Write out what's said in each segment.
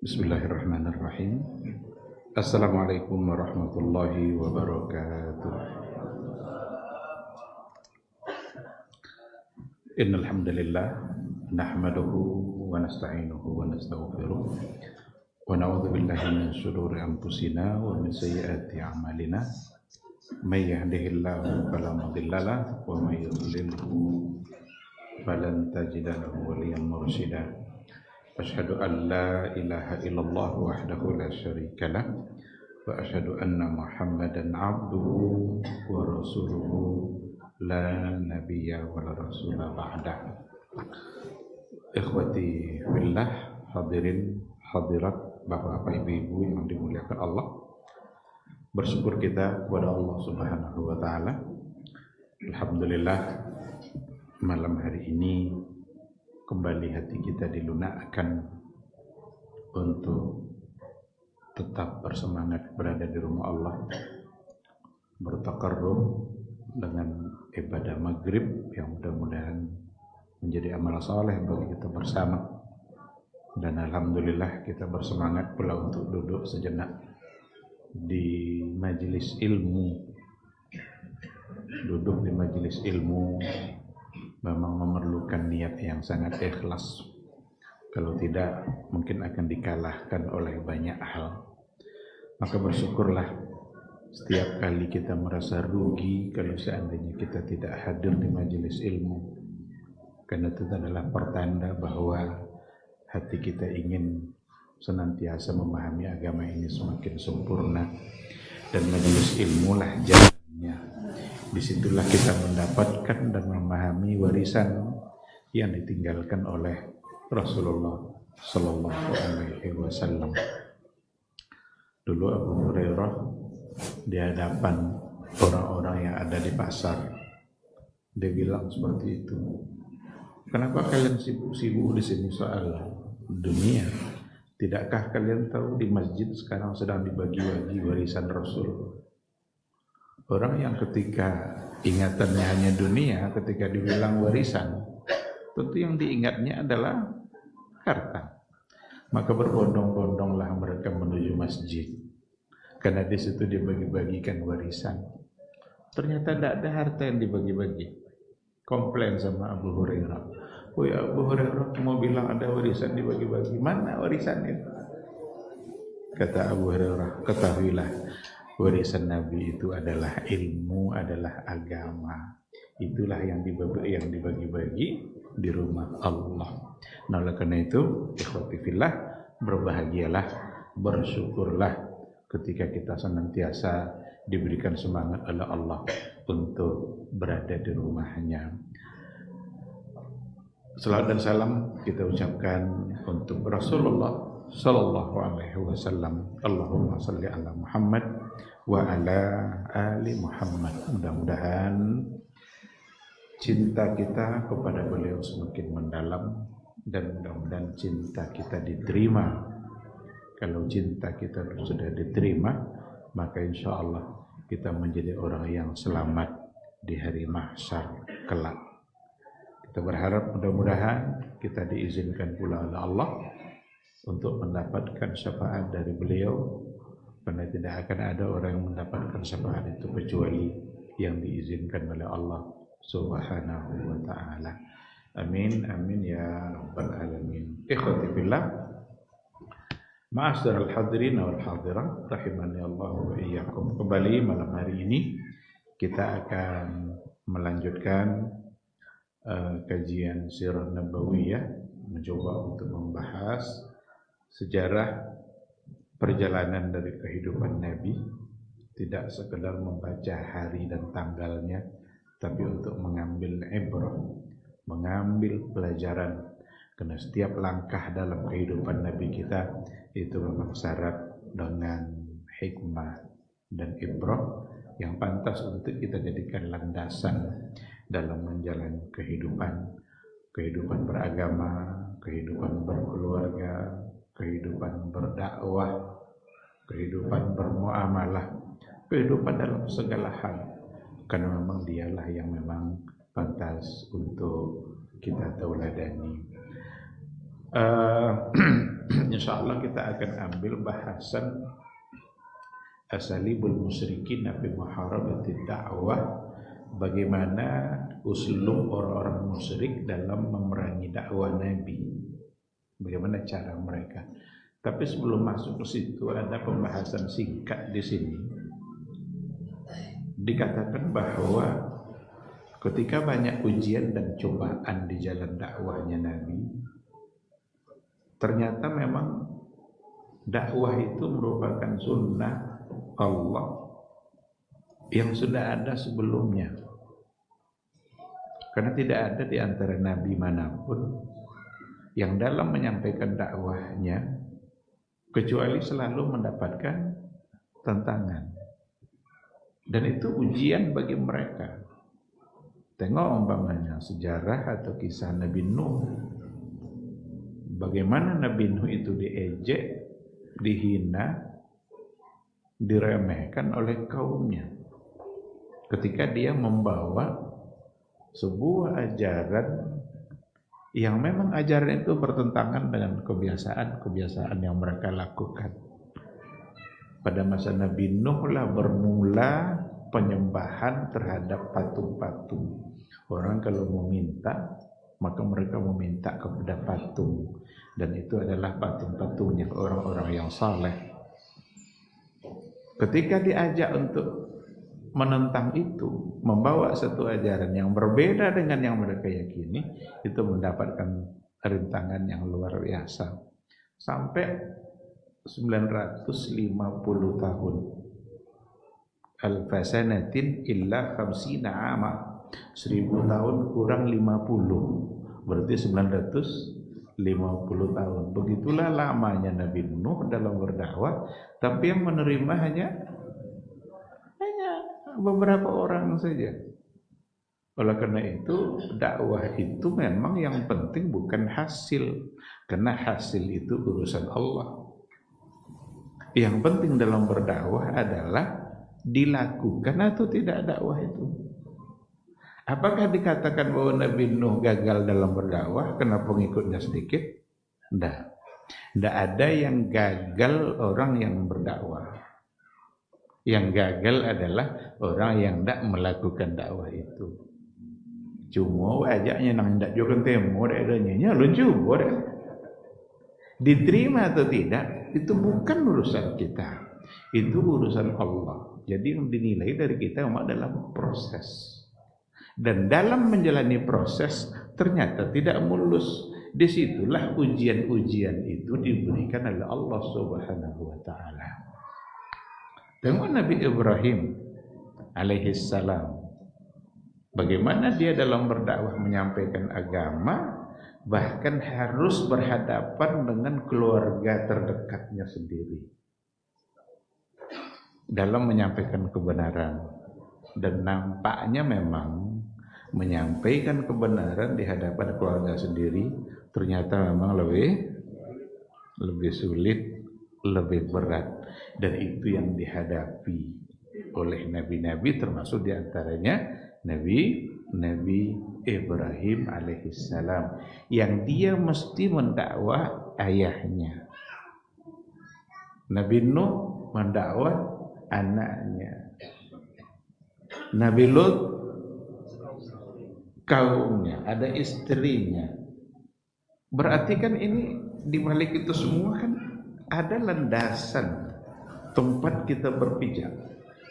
Bismillahirrahmanirrahim. Assalamualaikum warahmatullahi wabarakatuh. Innal hamdalillah nahmaduhu wa nasta'inuhu wa nastaghfiruh wa na'udzu billahi min shururi anfusina wa min sayyiati a'malina. May yahdihillahu fala mudilla lahu wa may yudlilhu falan tajida lahu waliyyan mursyida. Asyhadu an la ilaha illallah wahdahu la syarika lah wa asyhadu anna Muhammadan abduhu wa rasuluhu la nabiyya wa la rasula ba'dah. Ikhwati fillah, hadirin hadirat, Bapak-bapak, Ibu-ibu yang dimuliakan Allah. Bersyukur kita kepada Allah Subhanahu wa taala. Alhamdulillah, malam hari ini kembali hati kita dilunakkan untuk tetap bersemangat berada di rumah Allah, bertakarrub dengan ibadah maghrib yang mudah-mudahan menjadi amal saleh bagi kita bersama. Dan alhamdulillah kita bersemangat pula untuk duduk sejenak di majelis ilmu. Duduk di majelis ilmu memang memerlukan niat yang sangat ikhlas. Kalau tidak, mungkin akan dikalahkan oleh banyak hal. Maka bersyukurlah setiap kali kita merasa rugi kalau seandainya kita tidak hadir di majelis ilmu. Karena itu adalah pertanda bahwa hati kita ingin senantiasa memahami agama ini semakin sempurna. Dan majelis ilmu lah jalannya. Disitulah kita mendapatkan dan memahami warisan yang ditinggalkan oleh Rasulullah Sallallahu Alaihi Wasallam. Dulu Abu Hurairah di hadapan orang-orang yang ada di pasar, dia bilang seperti itu. Kenapa kalian sibuk-sibuk di sini soal dunia? Tidakkah kalian tahu di masjid sekarang sedang dibagi-bagi warisan Rasul? Orang yang ketika ingatannya hanya dunia, ketika dibilang warisan, tentu yang diingatnya adalah harta. Maka berbondong-bondonglah mereka menuju masjid, karena di situ dibagi-bagikan warisan. Ternyata tidak ada harta yang dibagi-bagi. Komplain sama Abu Hurairah. Oh ya, Abu Hurairah mau bilang ada warisan dibagi-bagi. Mana warisan itu? Kata Abu Hurairah, ketahuilah, warisan Nabi itu adalah ilmu, adalah agama. Itulah yang dibagi-bagi di rumah Allah. Nah, oleh karena itu, ikhwati fillah, berbahagialah, bersyukurlah ketika kita senantiasa diberikan semangat oleh Allah untuk berada di rumahnya. Salawat dan salam kita ucapkan untuk Rasulullah Sallallahu Alaihi Wasallam. Allahumma salli ala Muhammad wa ala ali Muhammad. Mudah-mudahan cinta kita kepada beliau semakin mendalam dan mudah-mudahan cinta kita diterima. Kalau cinta kita sudah diterima, maka insya Allah kita menjadi orang yang selamat di hari mahsyar kelak. Kita berharap mudah-mudahan kita diizinkan pula oleh Allah untuk mendapatkan syafaat dari beliau, karena tidak akan ada orang yang mendapatkan syafaat itu kecuali yang diizinkan oleh Allah Subhanahu wa ta'ala. Amin, amin ya rabbal alamin. Ikhwati fillah, ma'asyiral hadirin wal hadirat, rahimani Allah wa iyyakum. Kembali malam hari ini kita akan melanjutkan kajian sirah nabawiyah, mencoba untuk membahas sejarah perjalanan dari kehidupan Nabi, tidak sekedar membaca hari dan tanggalnya, tapi untuk mengambil ibrah, mengambil pelajaran. Karena setiap langkah dalam kehidupan Nabi kita itu memang syarat dengan hikmah dan ibrah yang pantas untuk kita jadikan landasan dalam menjalani kehidupan beragama, kehidupan berkeluarga, kehidupan berdakwah, kehidupan bermuamalah, kehidupan dalam segala hal. Karena memang dialah yang memang pantas untuk kita tauladani. insya Allah kita akan ambil bahasan asalibul musyrikin fi muharabatid dakwah, bagaimana uslub orang-orang musyrik dalam memerangi dakwah Nabi, bagaimana cara mereka. Tapi sebelum masuk ke situ ada pembahasan singkat di sini. Dikatakan bahwa ketika banyak ujian dan cobaan di jalan dakwahnya Nabi, ternyata memang dakwah itu merupakan sunnah Allah yang sudah ada sebelumnya. Karena tidak ada di antara nabi manapun yang dalam menyampaikan dakwahnya kecuali selalu mendapatkan tantangan. Dan itu ujian bagi mereka. Tengok umpamanya sejarah atau kisah Nabi Nuh. Bagaimana Nabi Nuh itu diejek, dihina, diremehkan oleh kaumnya. Ketika dia membawa sebuah ajaran yang memang ajaran itu bertentangan dengan kebiasaan-kebiasaan yang mereka lakukan. Pada masa Nabi Nuh lah bermula penyembahan terhadap patung-patung. Orang kalau meminta, maka mereka meminta kepada patung. Dan itu adalah patung-patungnya orang-orang yang saleh. Ketika diajak untuk menentang itu, membawa satu ajaran yang berbeda dengan yang mereka yakini, itu mendapatkan rintangan yang luar biasa. Sampai 950 tahun. Alfasanatin illa khamsina ama. 1000 tahun kurang 50. Berarti 950 tahun. Begitulah lamanya Nabi Nuh dalam berdakwah, tapi yang menerima hanya beberapa orang saja. Oleh karena itu, dakwah itu memang yang penting bukan hasil, karena hasil itu urusan Allah. Yang penting dalam berdakwah adalah dilakukan atau tidak dakwah itu. Apakah dikatakan bahwa Nabi Nuh gagal dalam berdakwah karena pengikutnya sedikit? Tidak ada yang gagal orang yang berdakwah. Yang gagal adalah orang yang tidak melakukan dakwah itu. Cuma ajaknya nang tidak juga temu adanya luncu boleh. Diterima atau tidak itu bukan urusan kita. Itu urusan Allah. Jadi yang dinilai dari kita memang dalam proses. Dan dalam menjalani proses ternyata tidak mulus. Disitulah ujian-ujian itu diberikan oleh Allah Subhanahu wa taala. Tengok Nabi Ibrahim alaihissalam, bagaimana dia dalam berdakwah menyampaikan agama, bahkan harus berhadapan dengan keluarga terdekatnya sendiri dalam menyampaikan kebenaran. Dan nampaknya memang menyampaikan kebenaran di hadapan keluarga sendiri ternyata memang lebih sulit, lebih berat. Dan itu yang dihadapi oleh nabi-nabi, termasuk diantaranya Nabi Ibrahim alaihissalam, yang dia mesti mendakwah ayahnya. Nabi Nuh mendakwah anaknya. Nabi Lut kaumnya, ada istrinya. Berarti kan ini di balik itu semua kan ada landasan tempat kita berpijak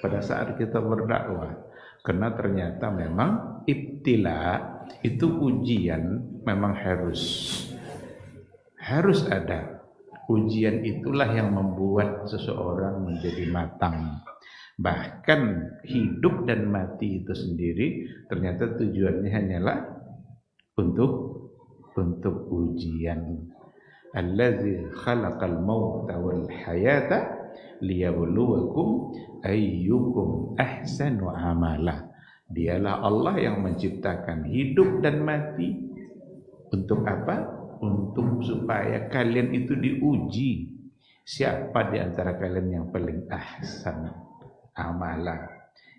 pada saat kita berdakwah. Karena ternyata memang ibtila itu ujian memang harus ada. Ujian itulah yang membuat seseorang menjadi matang. Bahkan hidup dan mati itu sendiri ternyata tujuannya hanyalah untuk ujian. Allazi khalaqal mauta wal hayata liyabluwakum ayyukum ahsanu amala. Dialah Allah yang menciptakan hidup dan mati. Untuk apa? Untuk supaya kalian itu diuji. Siapa di antara kalian yang paling ahsan amala,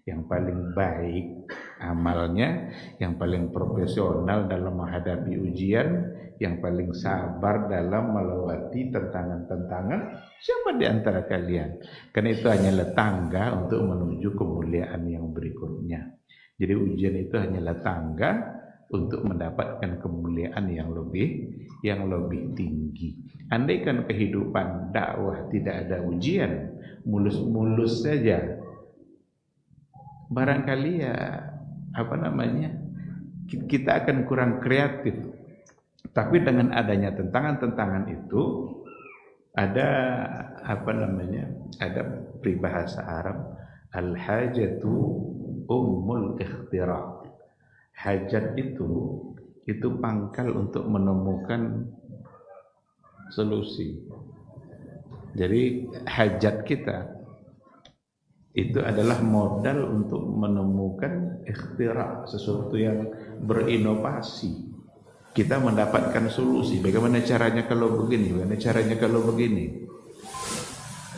yang paling baik amalnya, yang paling profesional dalam menghadapi ujian, yang paling sabar dalam melewati tantangan-tantangan, siapa di antara kalian? Karena itu hanyalah tangga untuk menuju kemuliaan yang berikutnya. Jadi ujian itu hanyalah tangga untuk mendapatkan kemuliaan yang lebih tinggi. Andaikan kehidupan dakwah tidak ada ujian, mulus-mulus saja, barangkali ya kita akan kurang kreatif. Tapi dengan adanya tantangan-tantangan itu ada ada peribahasa Arab, al-hajatu ummul ikhtira'. Hajat itu pangkal untuk menemukan solusi. Jadi hajat kita itu adalah modal untuk menemukan ikhtira', sesuatu yang berinovasi. Kita mendapatkan solusi. Bagaimana caranya kalau begini? Bagaimana caranya kalau begini?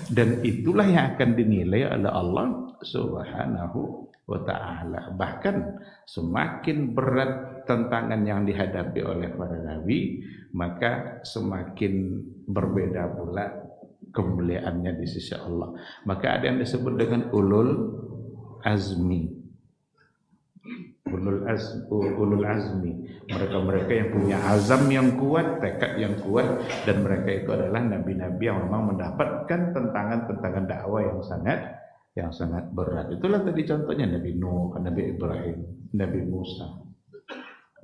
Dan itulah yang akan dinilai oleh Allah Subhanahu wa ta'ala. Bahkan semakin berat tantangan yang dihadapi oleh para nabi, maka semakin berbeda pula kemuliaannya di sisi Allah. Maka ada yang disebut dengan ulul azmi. Ulul azmi, mereka yang punya azam yang kuat, tekad yang kuat, dan mereka itu adalah nabi-nabi yang memang mendapatkan tantangan dakwah yang sangat berat. Itulah tadi contohnya Nabi Nuh, Nabi Ibrahim, Nabi Musa,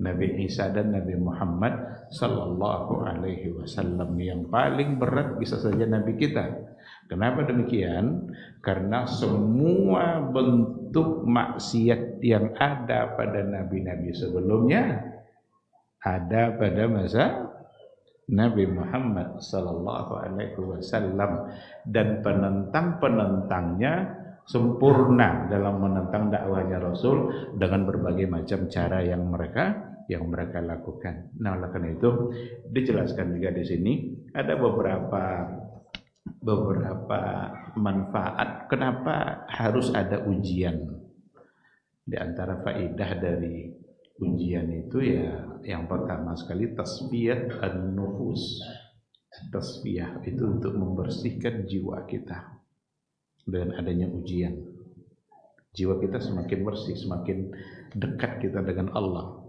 Nabi Isa dan Nabi Muhammad sallallahu alaihi wasallam. Yang paling berat bisa saja nabi kita. Kenapa demikian? Karena semua bentuk maksiat yang ada pada nabi-nabi sebelumnya ada pada masa Nabi Muhammad sallallahu alaihi wasallam, dan penentang-penentangnya sempurna dalam menentang dakwahnya Rasul dengan berbagai macam cara yang mereka lakukan. Nah, oleh karena itu dijelaskan juga di sini ada beberapa manfaat kenapa harus ada ujian. Di antara faedah dari ujian itu ya yang pertama sekali tasfiyat an-nufus. Tasfiyah itu untuk membersihkan jiwa kita. Dengan adanya ujian, jiwa kita semakin bersih, semakin dekat kita dengan Allah.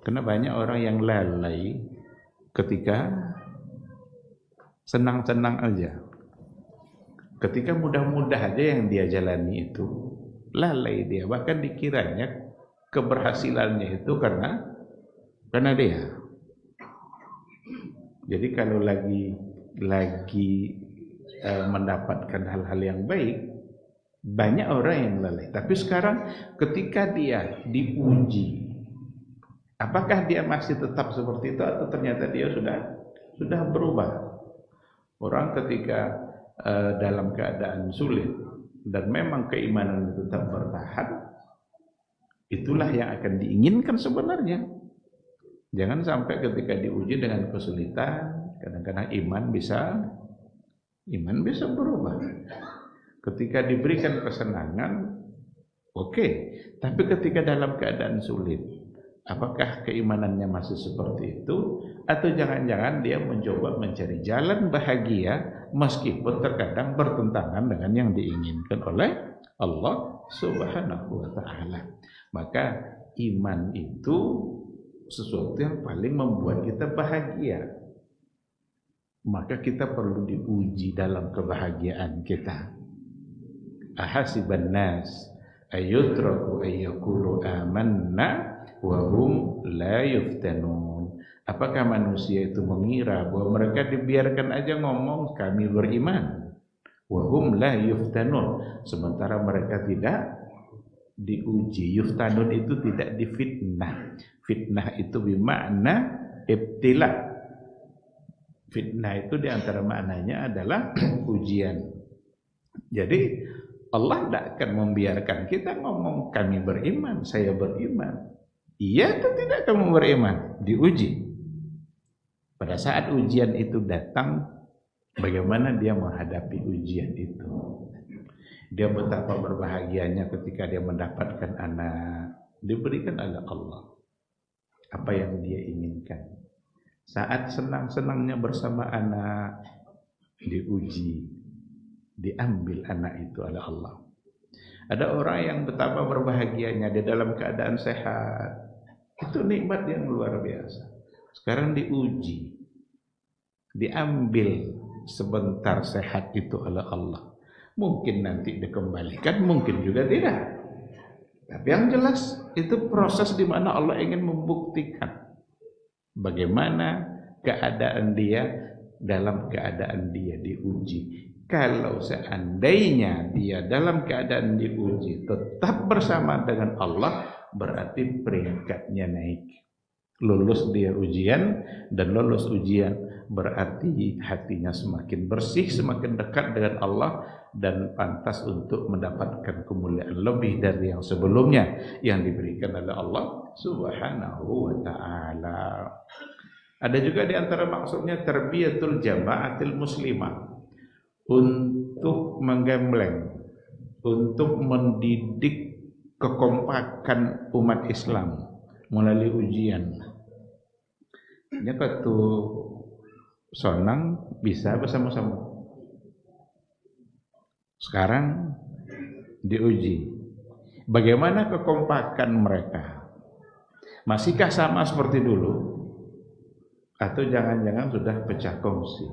Karena banyak orang yang lalai ketika senang-senang aja, ketika mudah-mudah aja yang dia jalani itu lalai dia, bahkan dikiranya keberhasilannya itu karena dia. Jadi kalau lagi mendapatkan hal-hal yang baik, banyak orang yang lalai. Tapi sekarang ketika dia diuji, apakah dia masih tetap seperti itu atau ternyata dia sudah berubah? Orang ketika dalam keadaan sulit dan memang keimanan tetap bertahan, itulah yang akan diinginkan sebenarnya. Jangan sampai ketika diuji dengan kesulitan, kadang-kadang iman bisa berubah. Ketika diberikan kesenangan, oke. Tapi ketika dalam keadaan sulit, apakah keimanannya masih seperti itu? Atau jangan-jangan dia mencoba mencari jalan bahagia meskipun terkadang bertentangan dengan yang diinginkan oleh Allah Subhanahu wa ta'ala. Maka iman itu sesuatu yang paling membuat kita bahagia. Maka kita perlu diuji dalam kebahagiaan kita. Ahasiban nas ayyutraku ayyakulu amanna wa hum la yuftanun. Apakah manusia itu mengira bahwa mereka dibiarkan aja ngomong kami beriman, wa hum la yuftanun, sementara mereka tidak diuji. Yuftanun itu tidak difitnah. Fitnah itu bermakna ibtila. Fitnah itu diantara maknanya adalah ujian. Jadi Allah tidak akan membiarkan kita ngomong kami beriman, saya beriman. Iya atau tidak kamu beriman? Diuji. Pada saat ujian itu datang, bagaimana dia menghadapi ujian itu? Dia betapa berbahagianya ketika dia mendapatkan anak, diberikan oleh Allah apa yang dia inginkan. Saat senang-senangnya bersama anak, diuji, diambil anak itu oleh Allah. Ada orang yang betapa berbahagianya dia dalam keadaan sehat, itu nikmat yang luar biasa. Sekarang diuji, diambil sebentar sehat itu oleh Allah. Mungkin nanti dikembalikan, mungkin juga tidak. Tapi yang jelas itu proses di mana Allah ingin membuktikan bagaimana keadaan dia dalam keadaan dia diuji. Kalau seandainya dia dalam keadaan diuji tetap bersama dengan Allah, berarti peringkatnya naik. Lulus dia ujian, dan lulus ujian berarti hatinya semakin bersih, semakin dekat dengan Allah, dan pantas untuk mendapatkan kemuliaan lebih dari yang sebelumnya yang diberikan oleh Allah Subhanahu wa ta'ala. Ada juga di antara maksudnya tarbiyatul jama'atil muslimah, untuk menggembleng, untuk mendidik kekompakan umat Islam melalui ujian. Ini waktu sonang bisa bersama-sama. Sekarang diuji. Bagaimana kekompakan mereka? Masihkah sama seperti dulu? Atau jangan-jangan sudah pecah kongsi?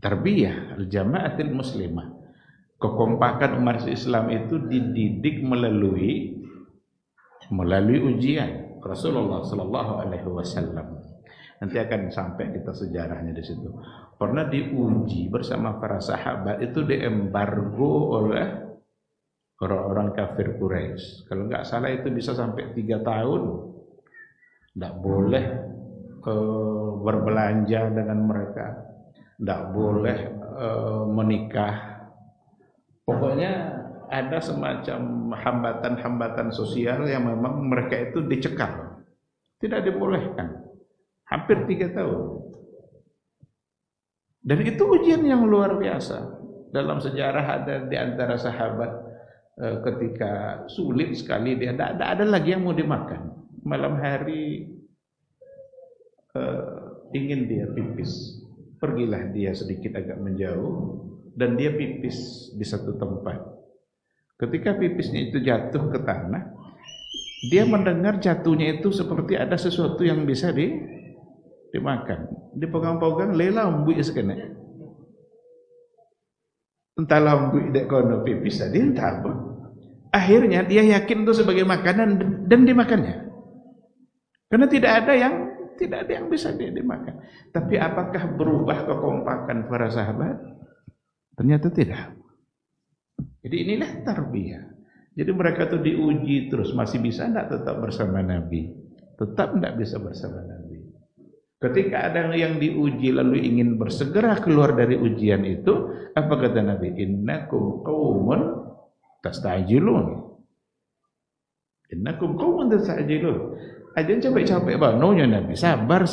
Tarbiyah al-jama'atil muslimah. Kekompakan umat Islam itu dididik melalui ujian. Rasulullah sallallahu alaihi wasallam. Nanti akan sampai kita sejarahnya di situ. Pernah diuji bersama para sahabat, itu diembargo oleh orang-orang kafir Quraisy. Kalau nggak salah itu bisa sampai 3 tahun. Nggak boleh berbelanja dengan mereka, nggak boleh menikah. Pokoknya ada semacam hambatan-hambatan sosial yang memang mereka itu dicekal, tidak dibolehkan. Hampir 3 tahun. Dan itu ujian yang luar biasa. Dalam sejarah ada di antara sahabat ketika sulit sekali, dia tidak ada lagi yang mau dimakan. Malam hari ingin dia pipis. Pergilah dia sedikit agak menjauh dan dia pipis di satu tempat. Ketika pipisnya itu jatuh ke tanah, dia mendengar jatuhnya itu seperti ada sesuatu yang bisa dimakan. Dipegang-pegang lela lambu sekena. Entah lambu dek kono pipis tadi entah apa. Akhirnya dia yakin itu sebagai makanan dan dimakannya. Karena tidak ada yang bisa dia dimakan. Tapi apakah berubah kekompakan para sahabat? Ternyata tidak. Jadi inilah tarbiyah. Jadi mereka tuh diuji terus, masih bisa enggak tetap bersama Nabi? Tetap enggak bisa bersama Nabi. Ketika ada yang diuji lalu ingin bersegera keluar dari ujian itu, apa kata Nabi? Innakum qaumun tastajilun. Innakum qaumun tastajilun. Aja capek-capek banonya Nabi, sabar.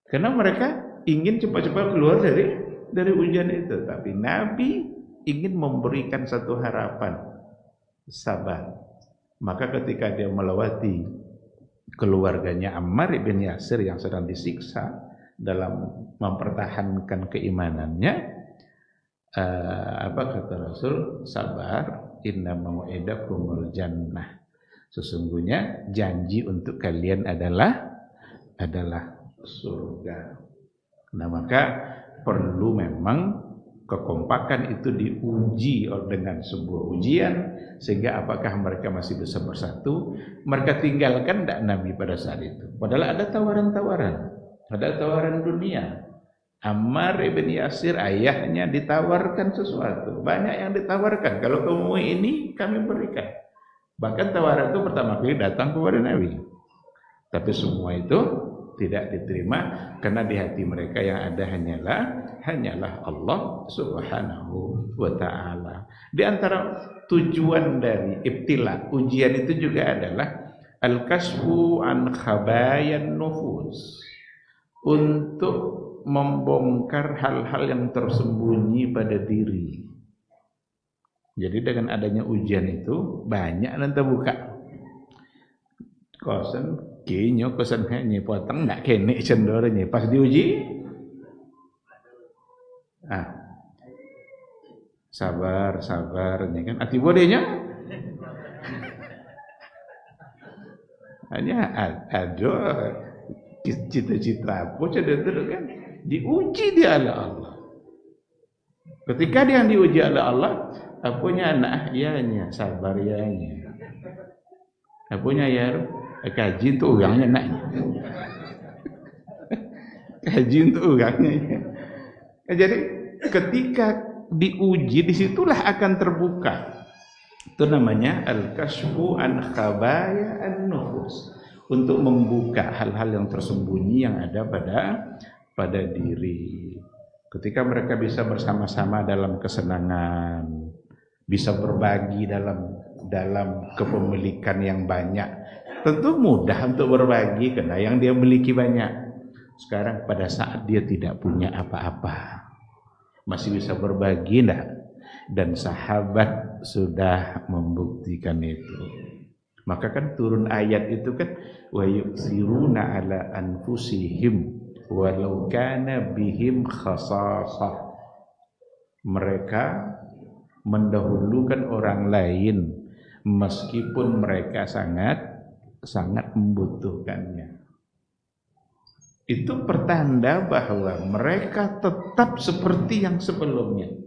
Karena mereka ingin cepat-cepat keluar dari ujian itu, tapi Nabi ingin memberikan satu harapan, sabar. Maka ketika dia melewati keluarganya Ammar bin Yasir yang sedang disiksa dalam mempertahankan keimanannya, apa kata Rasul? Sabar, inna mau'idakumul jannah. Sesungguhnya janji untuk kalian adalah surga. Nah, maka perlu memang kekompakan itu diuji dengan sebuah ujian, sehingga apakah mereka masih bisa bersatu. Mereka tinggalkan tidak Nabi pada saat itu, padahal ada tawaran dunia. Ammar bin Yasir ayahnya ditawarkan sesuatu, banyak yang ditawarkan, kalau kamu ini kami berikan. Bahkan tawaran itu pertama kali datang kepada Nabi, tapi semua itu tidak diterima karena di hati mereka yang ada hanyalah Allah Subhanahu wa ta'ala. Di antara tujuan dari ibtila, ujian itu juga adalah al-kasfu an khabayan nufus, untuk membongkar hal-hal yang tersembunyi pada diri. Jadi dengan adanya ujian itu banyak nanti buka. Kosan kinyo kosan hanya potong nak kene cendornya pas diuji. Sabar nya kan ati bodenya. Hanya ada cita-cita apa cedera kan diuji dia oleh Allah. Ketika dia diuji oleh Allah, apunya anak ianya sabar ianya. Apunya ya kaji tu orangnya naknya. Kaji tu orangnya. Jadi ketika diuji disitulah akan terbuka. Itu namanya al-kashfu an khabaya an-nufus, untuk membuka hal-hal yang tersembunyi yang ada pada diri. Ketika mereka bisa bersama-sama dalam kesenangan, bisa berbagi dalam kepemilikan yang banyak, tentu mudah untuk berbagi karena yang dia miliki banyak. Sekarang pada saat dia tidak punya apa-apa, masih bisa berbagi enggak? Dan sahabat sudah membuktikan itu. Maka kan turun ayat itu kan wa yu'thiruna ala anfusihim walau kana bihim khasasah. Mereka mendahulukan orang lain meskipun mereka sangat membutuhkannya. Itu pertanda bahwa mereka tetap seperti yang sebelumnya.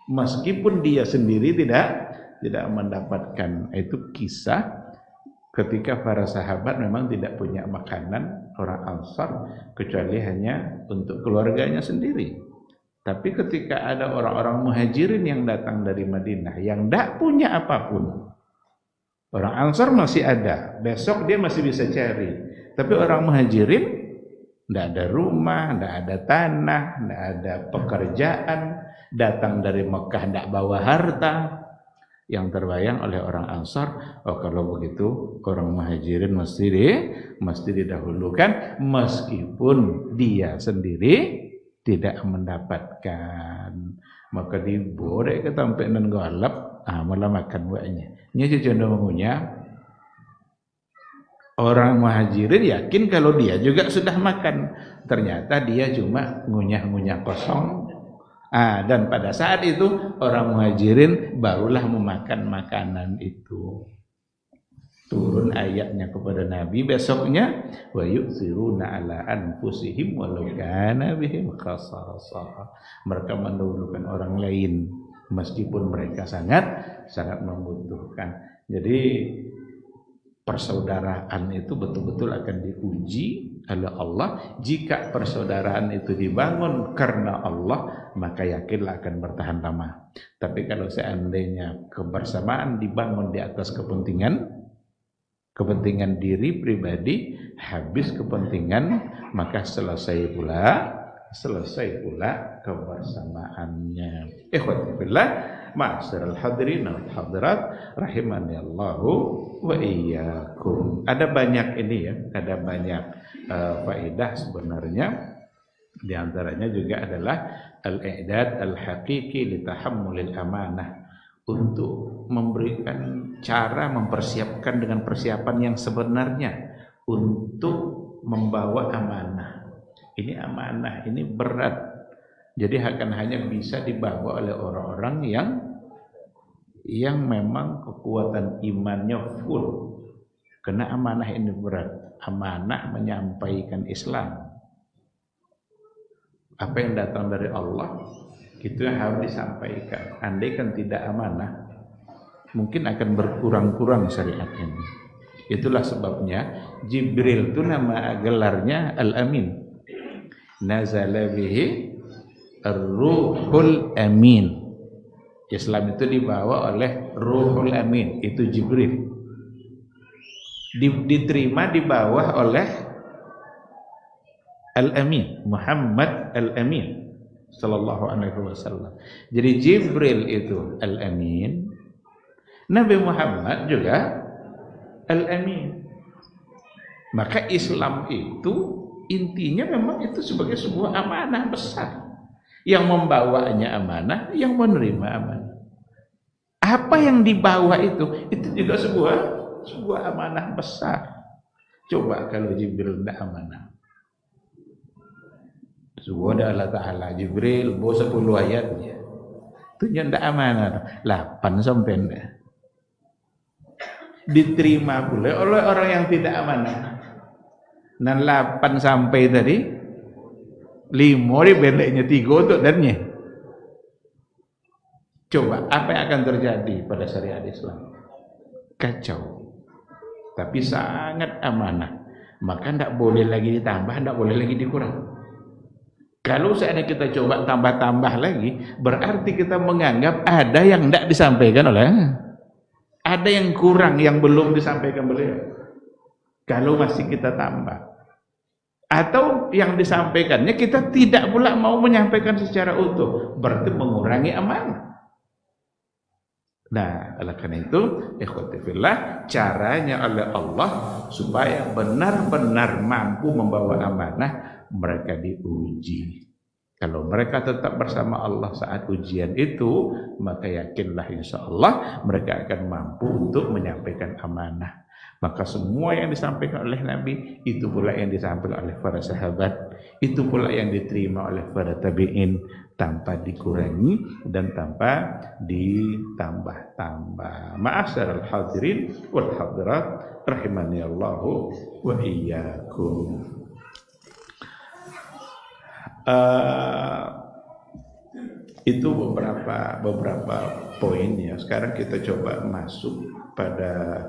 Meskipun dia sendiri tidak mendapatkan. Itu kisah ketika para sahabat memang tidak punya makanan, orang Ansar, kecuali hanya untuk keluarganya sendiri. Tapi ketika ada orang-orang muhajirin yang datang dari Madinah yang tidak punya apapun, orang Ansar masih ada, besok dia masih bisa cari. Tapi orang muhajirin tidak ada rumah, tidak ada tanah, tidak ada pekerjaan, datang dari Mekah tidak bawa harta. Yang terbayang oleh orang Ansar, oh kalau begitu orang muhajirin mesti didahulukan meskipun dia sendiri tidak mendapatkan. Maka diborek ke tampak dan galap, malah makan buahnya. Ini contoh mengunya. Orang muhajirin yakin kalau dia juga sudah makan, ternyata dia cuma ngunyah-ngunyah kosong. Dan pada saat itu orang muhajirin barulah memakan makanan itu. Turun ayatnya kepada Nabi besoknya, wa yu'thiruna ala anfusihim walau kana bihim khasasah. Mereka mendahulukan orang lain meskipun mereka sangat membutuhkan. Jadi persaudaraan itu betul-betul akan diuji oleh Allah. Jika persaudaraan itu dibangun karena Allah, maka yakinlah akan bertahan lama. Tapi kalau seandainya kebersamaan dibangun di atas kepentingan diri pribadi, habis kepentingan, maka selesai pula kebersamaannya. Ikhwati fillah, ma'asyiral hadirin wal hadirat rahimani Allahu wa iyyakum. Ada banyak ini ya, ada banyak faedah sebenarnya. Di antaranya juga adalah al-i'dad al-haqiqi li tahammulil amanah, untuk memberikan cara mempersiapkan dengan persiapan yang sebenarnya untuk membawa amanah. Ini amanah, ini berat. Jadi akan hanya bisa dibawa oleh orang-orang yang memang kekuatan imannya full. Karena amanah ini berat. Amanah menyampaikan Islam. Apa yang datang dari Allah, itu yang harus disampaikan. Andai kan tidak amanah, mungkin akan berkurang-kurang syariat ini. Itulah sebabnya Jibril itu nama gelarnya Al-Amin. Nazala bihi Ar-Ruhul Amin. Islam itu dibawa oleh Ruhul Amin, itu Jibril. Diterima di bawah oleh Al-Amin, Muhammad Al-Amin sallallahu alaihi wasallam. Jadi Jibril itu Al-Amin, Nabi Muhammad juga Al-Amin. Maka Islam itu intinya memang itu sebagai sebuah amanah besar. Yang membawanya amanah, yang menerima amanah. Apa yang dibawa itu juga sebuah amanah besar. Coba kalau Jibril tidak amanah. Subhana Allah Ta'ala Jibril bawa 10 ayatnya. Itu tidak amanah. 8 sampai enggak. Diterima pula oleh orang yang tidak amanah. Dan 8 sampai tadi 5 dia beleknya 3 untuk dannya. Coba apa yang akan terjadi pada syariat Islam? Kacau. Tapi sangat amanah. Maka tidak boleh lagi ditambah, tidak boleh lagi dikurang. Kalau seandainya kita coba tambah-tambah lagi, berarti kita menganggap ada yang tidak disampaikan oleh, ada yang kurang yang belum disampaikan beliau. Kalau masih kita tambah. Atau yang disampaikannya kita tidak pula mau menyampaikan secara utuh, berarti mengurangi amanah. Nah, oleh karena itu, ikhwati fillah, caranya oleh Allah supaya benar-benar mampu membawa amanah, mereka diuji. Kalau mereka tetap bersama Allah saat ujian itu, maka yakinlah insya Allah mereka akan mampu untuk menyampaikan amanah. Maka semua yang disampaikan oleh Nabi, itu pula yang disampaikan oleh para sahabat, itu pula yang diterima oleh para tabi'in, tanpa dikurangi dan tanpa ditambah-tambah. Ma'asyiral hadirin wal hadirat rahimani Allahu wa iyyakum. Itu beberapa poin ya. Sekarang kita coba masuk pada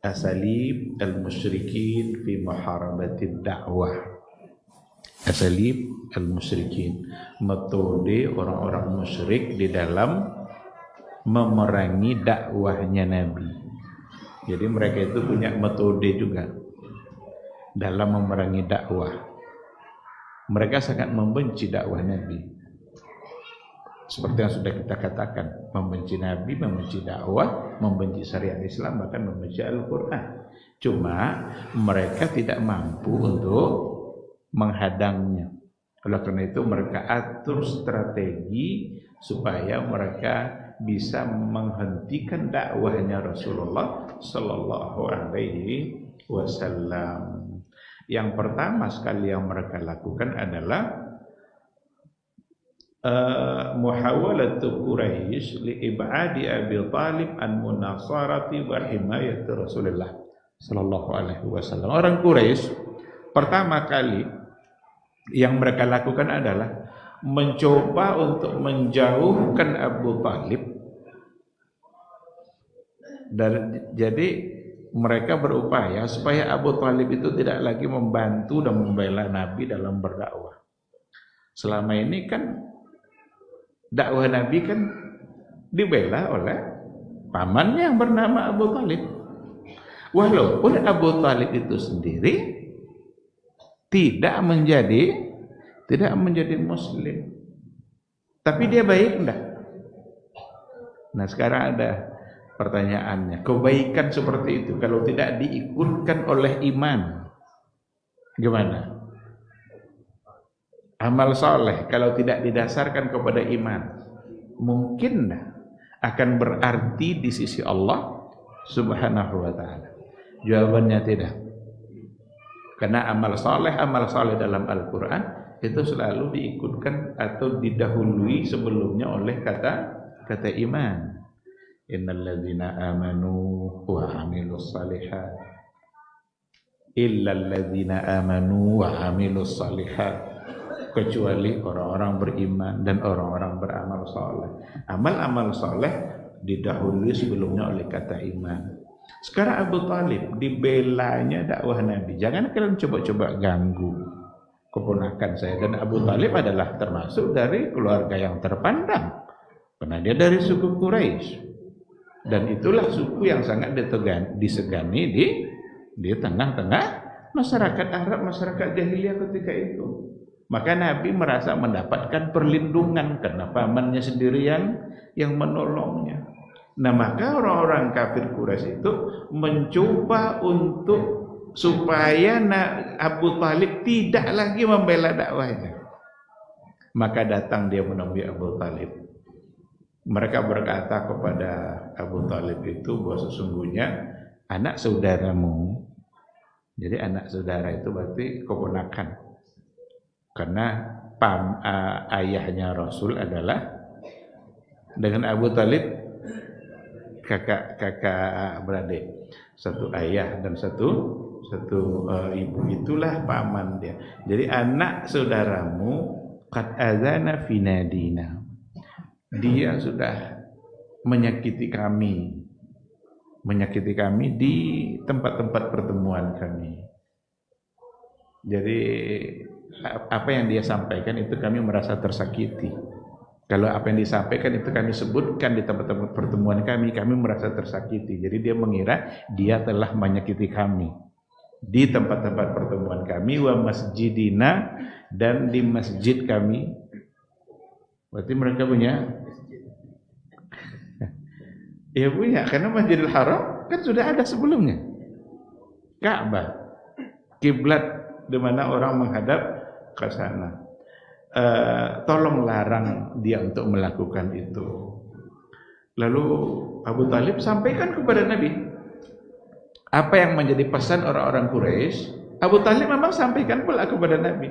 asalib al-musyrikin fi muharabatid dakwah. Asalib al-musyrikin, metode orang-orang musyrik di dalam memerangi dakwahnya Nabi. Jadi mereka itu punya metode juga dalam memerangi dakwah. Mereka sangat membenci dakwah Nabi. Seperti yang sudah kita katakan, membenci Nabi, membenci dakwah, membenci syariat Islam, bahkan membenci Al-Quran. Cuma mereka tidak mampu untuk menghadangnya. Oleh karena itu mereka atur strategi supaya mereka bisa menghentikan dakwahnya Rasulullah Sallallahu Alaihi Wasallam. Yang pertama sekali yang mereka lakukan adalah muhawalatu Quraisy liibadi Abi Thalib an munasarati wa himayati Rasulullah Sallallahu Alaihi Wasallam. Orang Quraisy pertama kali yang mereka lakukan adalah mencoba untuk menjauhkan Abu Thalib. Dan jadi mereka berupaya supaya Abu Thalib itu tidak lagi membantu dan membela Nabi dalam berdakwah. Selama ini kan dakwah Nabi kan dibela oleh pamannya yang bernama Abu Thalib. Walaupun Abu Thalib itu sendiri tidak menjadi muslim, tapi dia baik enggak? Nah sekarang ada pertanyaannya, kebaikan seperti itu kalau tidak diikutkan oleh iman, gimana? Amal soleh kalau tidak didasarkan kepada iman, mungkin akan berarti di sisi Allah Subhanahu wa ta'ala? Jawabannya tidak. Karena amal soleh dalam Al-Quran itu selalu diikutkan atau didahului sebelumnya oleh kata iman. Innal ladzina amanu wa amilus salihat illal ladzina amanu wa amilus salihat, kecuali orang-orang beriman dan orang-orang beramal soleh. Amal-amal soleh didahului sebelumnya oleh kata iman. Sekarang Abu Thalib dibelanya dakwah Nabi. Jangan kalian coba-coba ganggu keponakan saya. Dan Abu Thalib adalah termasuk dari keluarga yang terpandang, karena dia dari suku Quraisy. Dan itulah suku yang sangat disegani di tengah-tengah masyarakat Arab, masyarakat jahiliyah ketika itu. Maka Nabi merasa mendapatkan perlindungan karena pamannya sendirian yang menolongnya. Nah maka orang-orang kafir Quraisy itu mencoba untuk supaya Abu Talib tidak lagi membela dakwahnya. Maka datang dia menemui Abu Talib. Mereka berkata kepada Abu Talib itu bahwa sesungguhnya anak saudaramu, jadi anak saudara itu berarti keponakan, karena ayahnya Rasul adalah dengan Abu Talib kakak beradik, satu ayah dan satu ibu, itulah paman dia. Jadi anak saudaramu qad adzana finadina, dia sudah menyakiti kami di tempat-tempat pertemuan kami. Jadi apa yang dia sampaikan itu kami merasa tersakiti. Kalau apa yang disampaikan itu kami sebutkan di tempat-tempat pertemuan kami merasa tersakiti. Jadi dia mengira dia telah menyakiti kami di tempat-tempat pertemuan kami, wa masjidina, dan di masjid kami. Berarti mereka punya? Ya punya, karena Masjidil Haram kan sudah ada sebelumnya. Ka'bah, kiblat di mana orang menghadap ke sana. Tolong larang dia untuk melakukan itu. Lalu Abu Talib sampaikan kepada Nabi apa yang menjadi pesan orang-orang Quraisy. Abu Talib memang sampaikan pula kepada Nabi.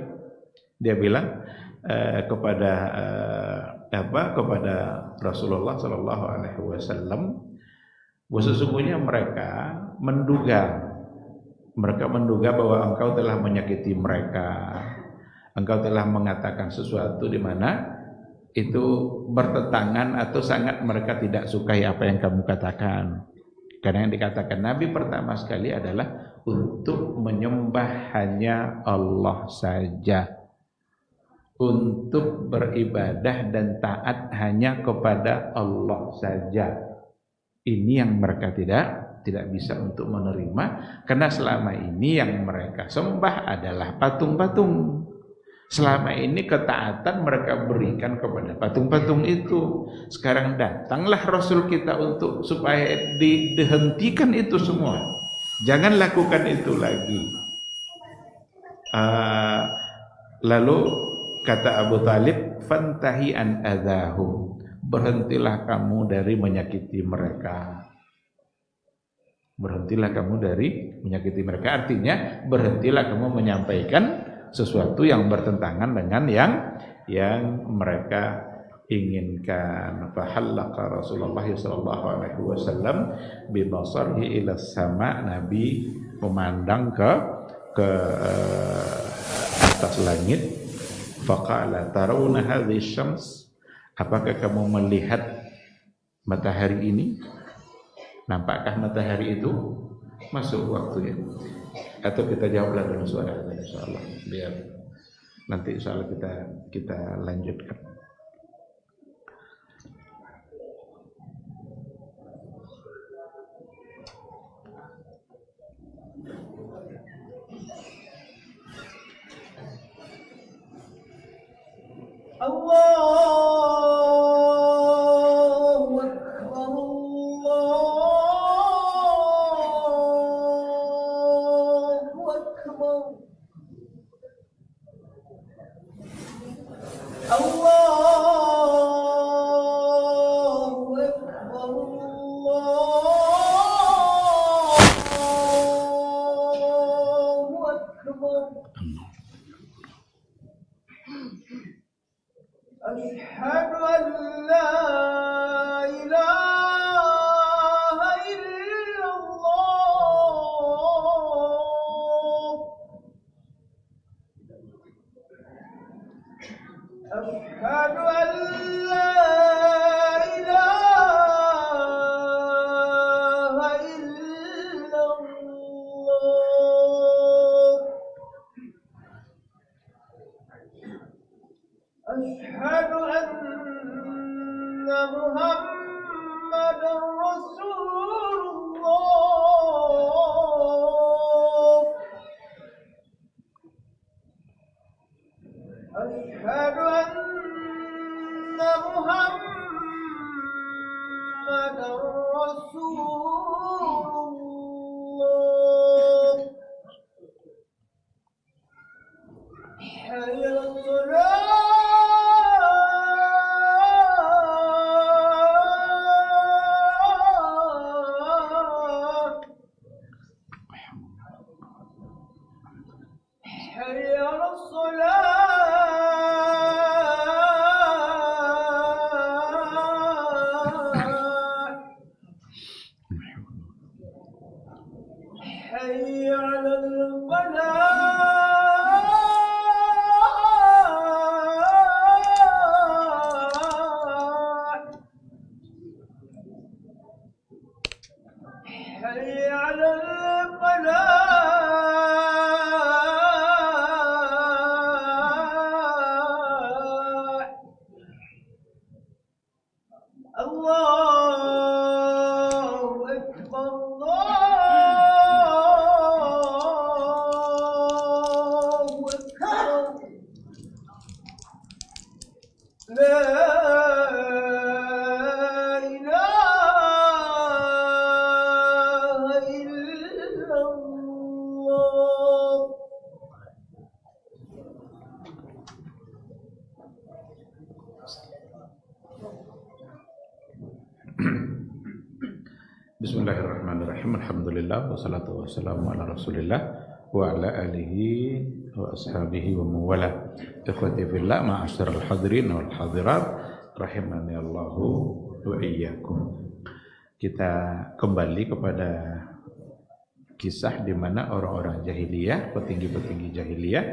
Dia bilang kepada Rasulullah Sallallahu Alaihi Wasallam bahwa sesungguhnya mereka menduga bahwa engkau telah menyakiti mereka, engkau telah mengatakan sesuatu di mana itu bertentangan atau sangat mereka tidak sukai apa yang kamu katakan. Karena yang dikatakan Nabi pertama sekali adalah untuk menyembah hanya Allah saja, untuk beribadah dan taat hanya kepada Allah saja. Ini yang mereka tidak bisa untuk menerima, karena selama ini yang mereka sembah adalah patung-patung. Selama ini ketaatan mereka berikan kepada patung-patung itu. Sekarang datanglah Rasul kita untuk supaya dihentikan itu semua. Jangan lakukan itu lagi. Lalu kata Abu Talib, fantahi an adzahum, berhentilah kamu dari menyakiti mereka. Berhentilah kamu dari menyakiti mereka, artinya berhentilah kamu menyampaikan sesuatu yang bertentangan dengan yang mereka inginkan. Fahallaqa Rasulullah sallallahu alaihi wasallam bi basarihi ila sama, Nabi memandang ke atas langit. Faqala tarawna hadhihi syams, apakah kamu melihat matahari ini? Nampakkah matahari itu? Masuk waktunya. Atau kita jawablah dengan suara azan, insyaallah, biar nanti insyaallah kita lanjutkan. Allahu Akbar, Allahu Akbar, Allahu Akbar, Allahu Akbar. أشهد أن لا إله إلا الله، أشهد أن لا إله إلا الله، أشهد أن محمدا رسول الله، أشهد أن محمدا رسول الله. على الفلاح الله أكبر الله أكبر لا إله إلا الله Bismillahirrahmanirrahim. Alhamdulillah wassalatu wassalamu ala Rasulillah wa ala alihi wa ashabihi wa mawala. Ikhwati fillah, ma'asyiral hadirin wal hadirat, rahimani Allahu wa iyyakum. Kita kembali kepada kisah di mana orang-orang jahiliyah, petinggi-petinggi jahiliyah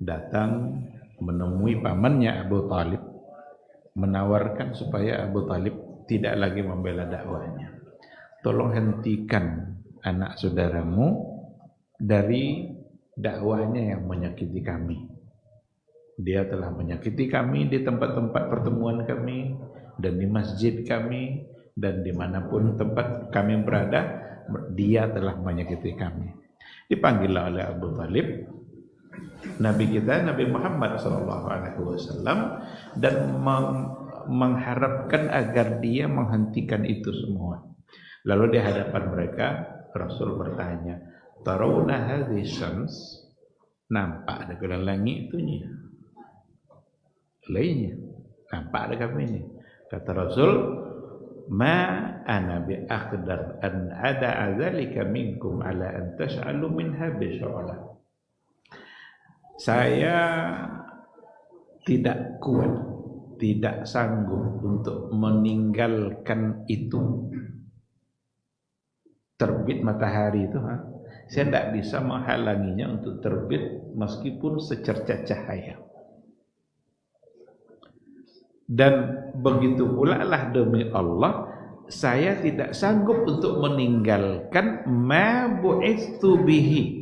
datang menemui pamannya Abu Talib, menawarkan supaya Abu Talib tidak lagi membela dakwahnya. Tolong hentikan anak saudaramu dari dakwahnya yang menyakiti kami. Dia telah menyakiti kami di tempat-tempat pertemuan kami dan di masjid kami dan dimanapun tempat kami berada, dia telah menyakiti kami. Dipanggillah oleh Abu Talib Nabi kita, Nabi Muhammad SAW, dan mengharapkan agar dia menghentikan itu semua. Lalu di hadapan mereka Rasul bertanya, tarawna hadhihi syams, nampak ada gelang-langit itunya, lainnya nampak ada kami ini. Kata Rasul, ma ana bi aqdar an ada dzalika minkum ala an tash'alu minha bi syu'la. Saya tidak kuat, tidak sanggup untuk meninggalkan itu. Terbit matahari itu, saya tidak bisa menghalanginya untuk terbit meskipun secercah cahaya. Dan begitu pula lah demi Allah, saya tidak sanggup untuk meninggalkan ma bu'itsu bihi.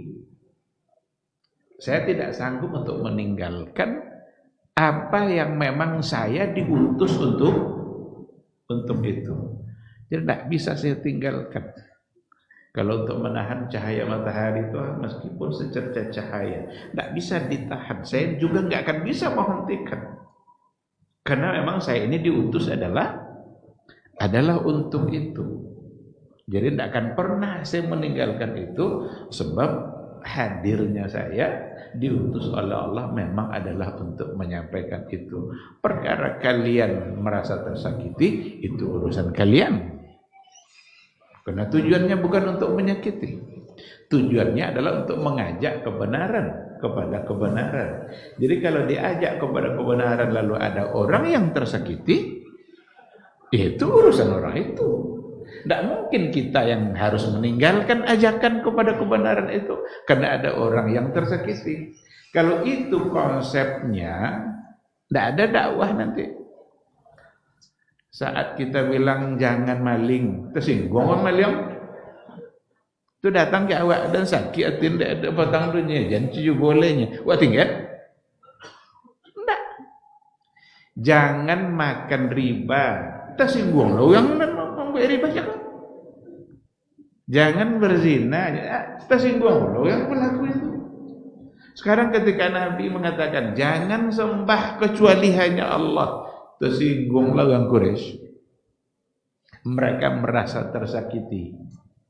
Saya tidak sanggup untuk meninggalkan apa yang memang saya diutus untuk itu. Jadi tidak bisa saya tinggalkan. Kalau untuk menahan cahaya matahari itu meskipun secercah cahaya, tidak bisa ditahan. Saya juga nggak akan bisa menghentikan. Karena memang saya ini diutus adalah untuk itu. Jadi tidak akan pernah saya meninggalkan itu, sebab hadirnya saya diutus oleh Allah memang adalah untuk menyampaikan itu. Perkara kalian merasa tersakiti, itu urusan kalian. Karena tujuannya bukan untuk menyakiti. Tujuannya adalah untuk mengajak kebenaran kepada kebenaran. Jadi kalau diajak kepada kebenaran lalu ada orang yang tersakiti, itu urusan orang itu. Tidak mungkin kita yang harus meninggalkan ajakan kepada kebenaran itu karena ada orang yang tersakiti. Kalau itu konsepnya, tidak ada dakwah nanti. Saat kita bilang jangan maling, tersinggung orang maling. Itu datang ke awak dan sakit hati, tidak ada batang dunia, jangan cuci bolehnya. Wah tinggal? Tidak. Jangan makan riba, tersinggung lo yang membuat riba jangan. Jangan berzina, tersinggung lo yang pelaku itu. Sekarang ketika Nabi mengatakan jangan sembah kecuali hanya Allah, tersinggunglah orang Quraisy. Mereka merasa tersakiti.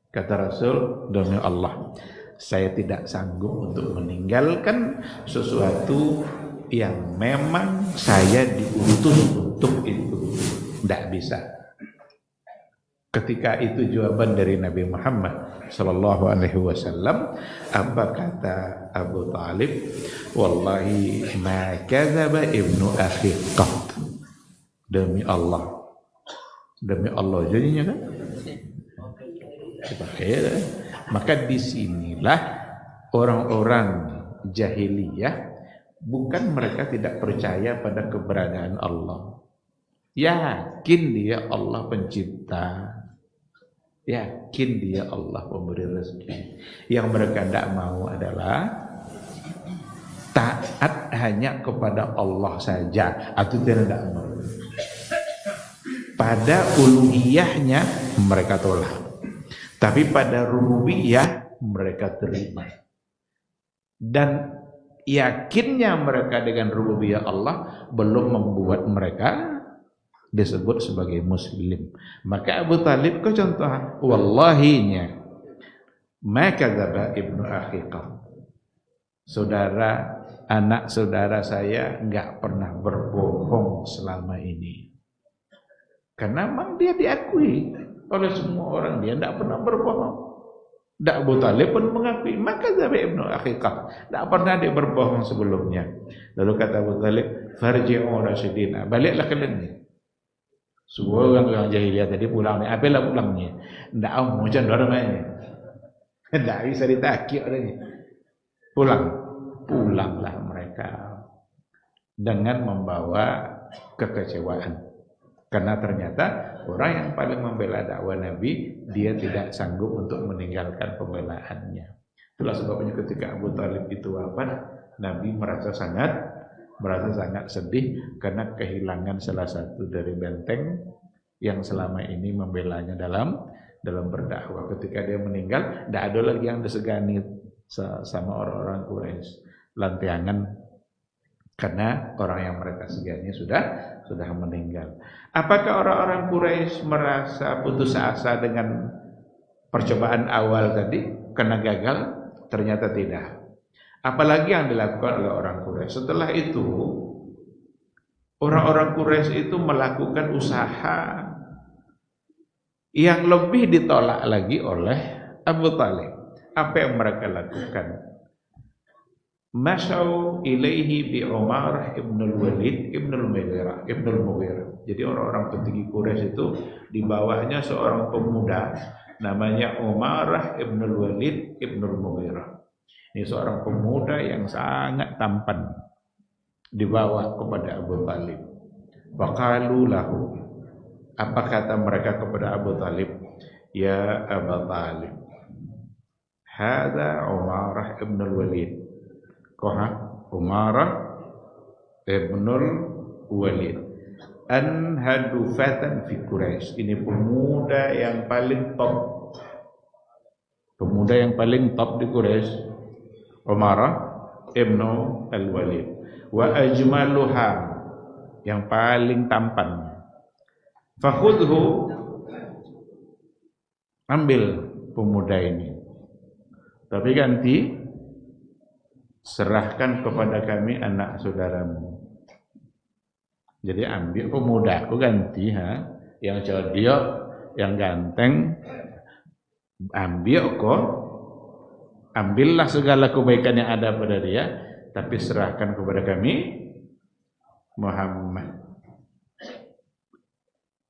Kata Rasul, demi Allah, saya tidak sanggup untuk meninggalkan sesuatu yang memang saya diutus untuk itu. Tidak bisa. Ketika itu jawaban dari Nabi Muhammad sallallahu alaihi wasallam, apa kata Abu Talib? Wallahi ma kadzaba ibnu akhi qat. Demi Allah jadinya kan? Maka disinilah orang-orang jahiliyah, bukan mereka tidak percaya pada keberadaan Allah, yakin dia Allah pencipta, Yakin dia Allah pemberi rezeki. Yang mereka tidak mau adalah taat hanya kepada Allah saja, atau tidak mau. Pada uluhiyahnya mereka tolak, tapi pada rububiyah mereka terima. Dan yakinnya mereka dengan rububiyah Allah belum membuat mereka disebut sebagai muslim. Maka Abu Talib ke contoh, wallahinya maka dzaba ibnu akhiqah, saudara anak saudara saya enggak pernah berbohong selama ini. Karena memang dia diakui oleh semua orang, dia enggak pernah berbohong. Tidak Abu Talib pun mengakui, maka dzaba ibnu akhiqah, tidak pernah dia berbohong sebelumnya. Lalu kata Abu Talib, farji'u rasyidina, baliklah kalian ni. Semua orang jahiliyah tadi pulang ni, apalah pulangnya? Tidak mau macam namanya. Tidak bisa ditakik orangnya. Pulanglah mereka dengan membawa kekecewaan. Karena ternyata orang yang paling membela dakwah Nabi, dia tidak sanggup untuk meninggalkan pembelaannya. Itulah sebabnya ketika Abu Talib itu wafat, Nabi merasa sangat sedih karena kehilangan salah satu dari benteng yang selama ini membelanya dalam berdakwah. Ketika dia meninggal, tidak ada lagi yang disegani sama orang-orang Quraisy. Lantiangan, karena orang yang mereka segani sudah meninggal. Apakah orang-orang Quraisy merasa putus asa dengan percobaan awal tadi karena gagal? Ternyata tidak. Apalagi yang dilakukan oleh orang Quraisy. Setelah itu, orang-orang Quraisy itu melakukan usaha yang lebih ditolak lagi oleh Abu Talib. Apa yang mereka lakukan? Masyau ilaihi bi Umar ibn al-Walid ibn al-Mughirah. Jadi orang-orang petinggi Quraisy itu di bawahnya seorang pemuda namanya Umar ibn al-Walid ibn al-Mughirah. Ini seorang pemuda yang sangat tampan, dibawa kepada Abu Talib. Waqalu lahu, apa kata mereka kepada Abu Talib? Ya Abu Talib, hadza Umar ibn al-Walid. Koha Umar ibn al-Walid, anhadu fatan fi Quraisy. Ini pemuda yang paling top. Pemuda yang paling top di Quraisy. Umar ibn al-Walid wa ajmaluha, yang paling tampan. Fakhudhu, ambil pemuda ini, tapi ganti serahkan kepada kami anak saudaramu. Jadi ambil pemuda aku ganti, yang cerdik, yang ganteng, ambillah segala kebaikan yang ada pada dia, tapi serahkan kepada kami Muhammad.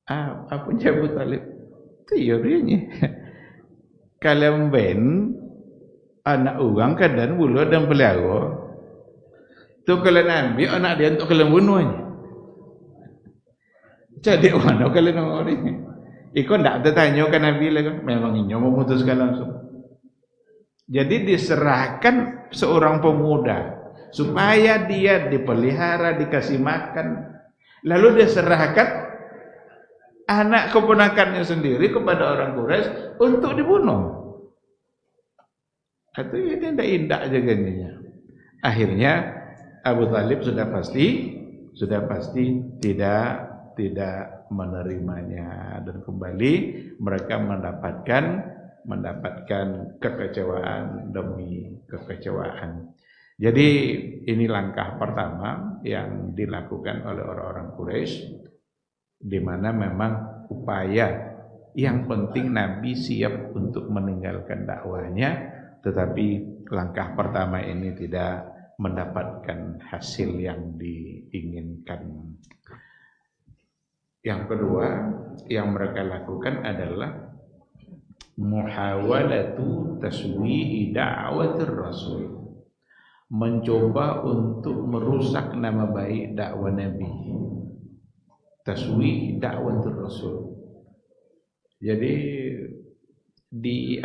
Apa Abu Talib? Teorinya kalian ben anak orang kadang bulu dan pelihara, tu kalian ambil anak dia untuk kalian bunuhnya. Jadi mana kalian orang ini? Ikut tak tertanya kan Nabi lagi, memang ini memutuskan langsung. Jadi diserahkan seorang pemuda supaya dia dipelihara, dikasih makan, lalu diserahkan anak keponakannya sendiri kepada orang Quraisy untuk dibunuh. Itu ya dia tidak indah jaganya. Akhirnya Abu Talib sudah pasti tidak menerimanya, dan kembali mereka mendapatkan kekecewaan demi kekecewaan. Jadi ini langkah pertama yang dilakukan oleh orang-orang Quraisy, di mana memang upaya yang penting Nabi siap untuk meninggalkan dakwahnya, tetapi langkah pertama ini tidak mendapatkan hasil yang diinginkan. Yang kedua yang mereka lakukan adalah muhawalatu taswihi da'watir rasul, mencoba untuk merusak nama baik dakwah Nabi. Taswih da'watir rasul. Jadi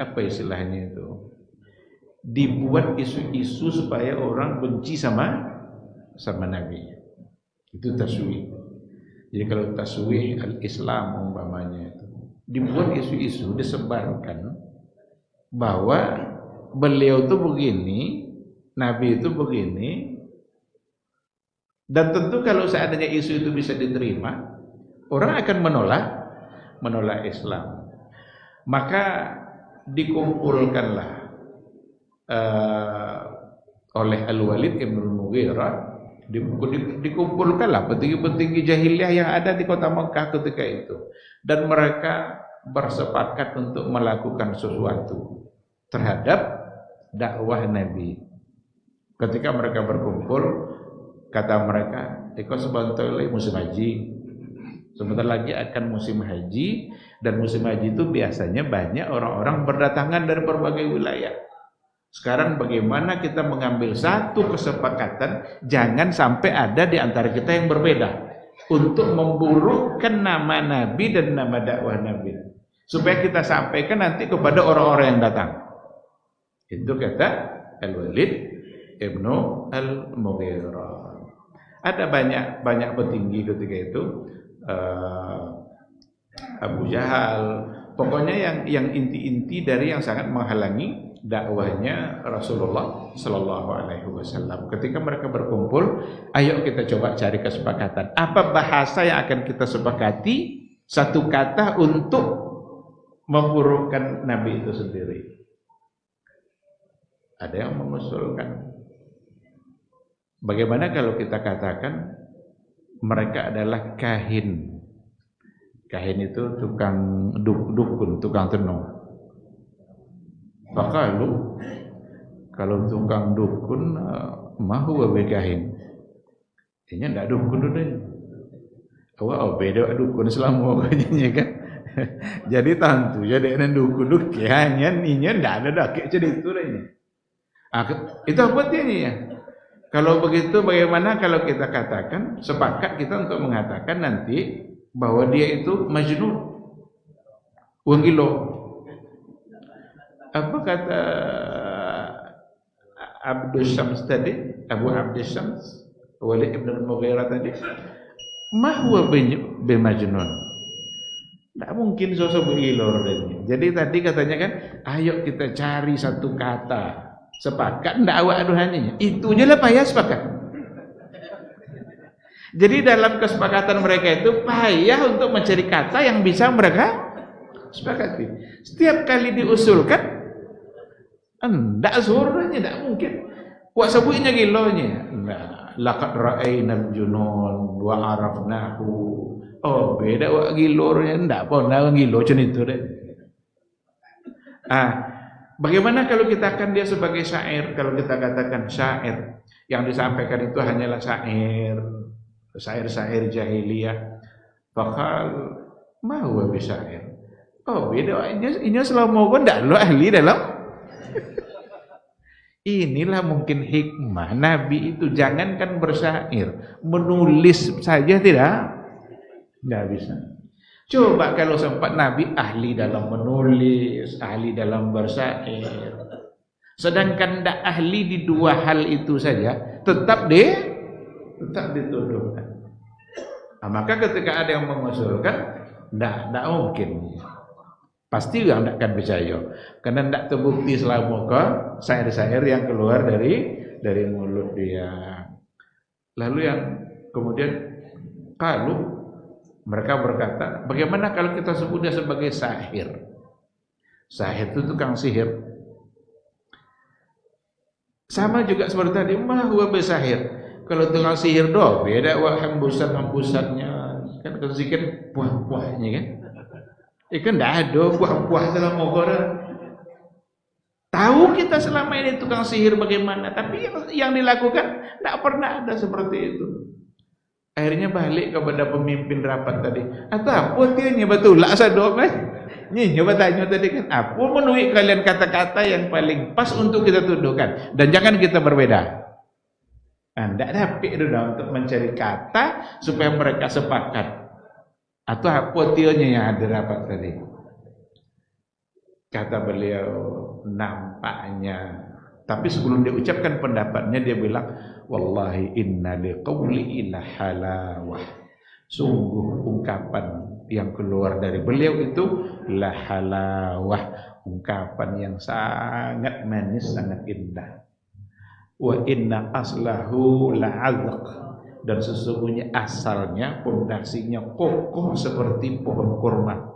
apa istilahnya itu, dibuat isu-isu supaya orang benci sama Nabi. Itu taswih. Jadi kalau taswih al-Islam umpamanya itu dibuat isu-isu, disebarkan bahwa beliau itu begini, Nabi itu begini, dan tentu kalau seandainya isu itu bisa diterima, orang akan menolak Islam. Maka dikumpulkanlah oleh Al-Walid ibn Mughirah, dikumpulkanlah petinggi-petinggi jahiliyah yang ada di kota Mekah ketika itu, dan mereka bersepakat untuk melakukan sesuatu terhadap dakwah Nabi. Ketika mereka berkumpul, kata mereka, "Eko sebentar lagi musim haji. Sebentar lagi akan musim haji, dan musim haji itu biasanya banyak orang-orang berdatangan dari berbagai wilayah. Sekarang bagaimana kita mengambil satu kesepakatan, jangan sampai ada di antara kita yang berbeda, untuk memburukkan nama Nabi dan nama dakwah Nabi, supaya kita sampaikan nanti kepada orang-orang yang datang." Itu kata Al-Walid ibnu Al-Mughirah. Ada banyak petinggi ketika itu, Abu Jahal, pokoknya yang inti-inti dari yang sangat menghalangi dakwahnya Rasulullah Sallallahu Alaihi Wasallam. Ketika mereka berkumpul, ayo kita coba cari kesepakatan. Apa bahasa yang akan kita sepakati, satu kata untuk memburukkan Nabi itu sendiri. Ada yang mengusulkan, bagaimana kalau kita katakan mereka adalah kahin. Kahin itu tukang dukun, tukang tenung. Faqalu, kalau tukang dukun mahu kahin. Ini ndak dukun dudanya. Oh, beda dukun selama kayaknya kan. Jadi tentu jadi ada dukun hanya ninya ndak ada dak jadi itu ini. Itu apa dia ya? Kalau begitu bagaimana kalau kita katakan, sepakat kita untuk mengatakan nanti bahwa dia itu majnun, wong gila. Apa kata Abdul Syams tadi, Abu Abdul Syams, Walid ibn Mughirah tadi, ma huwa bimajnun. Tidak mungkin sosok gila. Jadi tadi katanya kan, ayo kita cari satu kata. Sepakat ndak awak aduhannya. Itu aja lah payah sepakat. Jadi dalam kesepakatan mereka itu payah untuk mencari kata yang bisa mereka sepakati. Setiap kali diusulkan, ndak suaranya ndak mungkin. Wak sebutnya gilonya. Laqad ra'ainal junun wa arafnahu. Oh, beda wak gilornya ndak pernah gilo macam itu deh. Bagaimana kalau kita akan dia sebagai syair? Kalau kita katakan syair, yang disampaikan itu hanyalah syair jahiliyah. Fakal mau bisyair. Oh beda, ini selama pun tidak lo ahli dalam. Inilah mungkin hikmah Nabi itu, jangankan bersyair, menulis saja tidak bisa. Coba kalau sempat Nabi ahli dalam menulis, ahli dalam bersyair, sedangkan tidak ahli di dua hal itu saja, tetap dituduhkan. Maka ketika ada yang mengusulkan, tidak mungkin, pasti yang tidak akan percaya, karena tidak terbukti selama syair-syair yang keluar dari mulut dia. Lalu yang kemudian kalau mereka berkata, bagaimana kalau kita sebut dia sebagai sahir? Sahir itu tukang sihir. Sama juga seperti tadi, ma huwa bisahir. Kalau tukang sihir doh, beda wah hembusan-hembusannya. Kan kalau zikir buah-buahnya kan. Kan enggak ada buah-buah dalam Al-Qur'an. Tahu kita selama ini tukang sihir bagaimana, tapi yang dilakukan enggak pernah ada seperti itu. Akhirnya balik kepada pemimpin rapat tadi. Atau apa tianya betul lah sadok kan? Ini coba tanya tadi kan, apa menurut kalian kata-kata yang paling pas untuk kita tuduhkan, dan jangan kita berbeda. Tidak dapat itu untuk mencari kata supaya mereka sepakat. Atau apa tianya yang ada rapat tadi? Kata beliau, nampaknya. Tapi sebelum dia ucapkan pendapatnya, dia bilang, wallahi inna liqawli ila halawah. Sungguh ungkapan yang keluar dari beliau itu la halawah, ungkapan yang sangat manis, sangat indah. Wa inna aslahu la'azq, dan sesungguhnya asalnya, pondasinya kokoh seperti pohon kurma.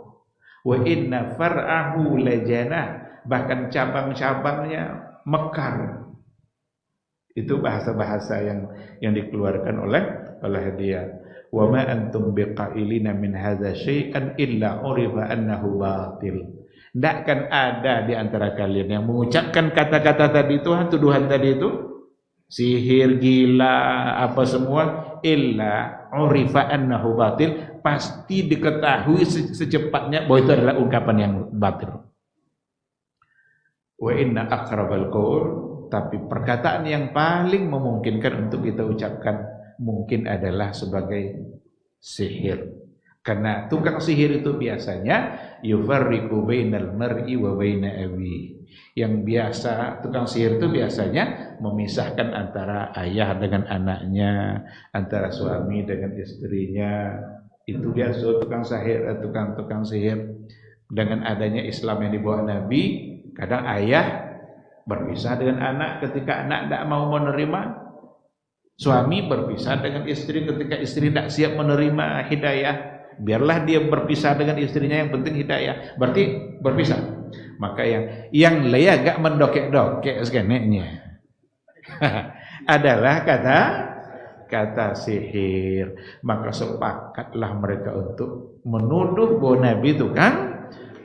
Wa inna far'ahu lajanah, bahkan cabang-cabangnya mekar. Itu bahasa-bahasa yang dikeluarkan oleh dia. Wa ma antum biqailina min hadza syai'an illa urifa annahu batil. Tidak akan ada di antara kalian yang mengucapkan kata-kata tadi itu, tuduhan tadi itu, sihir, gila, apa semua, illa urifa annahu batil, pasti diketahui secepatnya bahwa itu adalah ungkapan yang batil. Wa inna aqrabal qaul, tapi perkataan yang paling memungkinkan untuk kita ucapkan mungkin adalah sebagai sihir. Karena tukang sihir itu biasanya yufarriqu bainal mar'i wa baina abi. Yang biasa tukang sihir itu biasanya memisahkan antara ayah dengan anaknya, antara suami dengan istrinya. Itu biasa tukang sihir. Dengan adanya Islam yang dibawa Nabi, kadang ayah berpisah dengan anak ketika anak tidak mau menerima, suami berpisah dengan istri ketika istri tidak siap menerima hidayah. Biarlah dia berpisah dengan istrinya, yang penting hidayah. Berarti berpisah. Maka yang agak mendokek-dokek sekeneknya adalah kata sihir. Maka sepakatlah mereka untuk menuduh bahwa Nabi itu